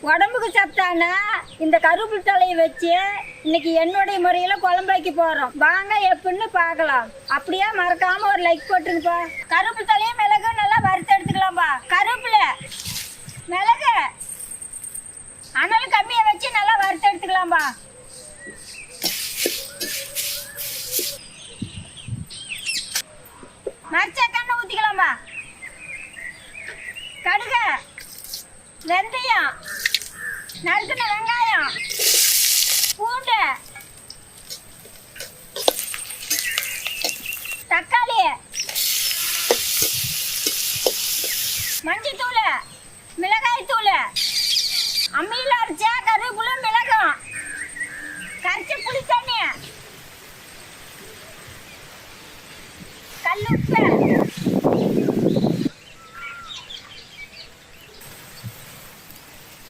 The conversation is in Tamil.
உடம்புக்கு சத்தான இந்த கருவேப்பிலை தலையை வச்சு இன்னைக்கு என்னுடைய முறையில குழம்பு வைக்க போறோம். வாங்க எப்படின்னு பார்க்கலாம். அப்படியே மறக்காம ஒரு லைக் போட்டுருப்பா. கருவேப்பிலை தலையும் மிளகு நல்லா வறுத்து எடுத்துக்கலாம்பா. கருவேப்பிலை மிளகு அனல் கம்மியா வச்சு நல்லா வறுத்து எடுத்துக்கலாம்பா. மரச்சக்கெண்ணெய் ஊத்திக்கலாம்பா. கடுகு, வெந்தயம், நறுக்குன வெங்காயம், பூண்டு, தக்காளி, மஞ்சத்தூள், மிளகாய் தூள், அம்மியில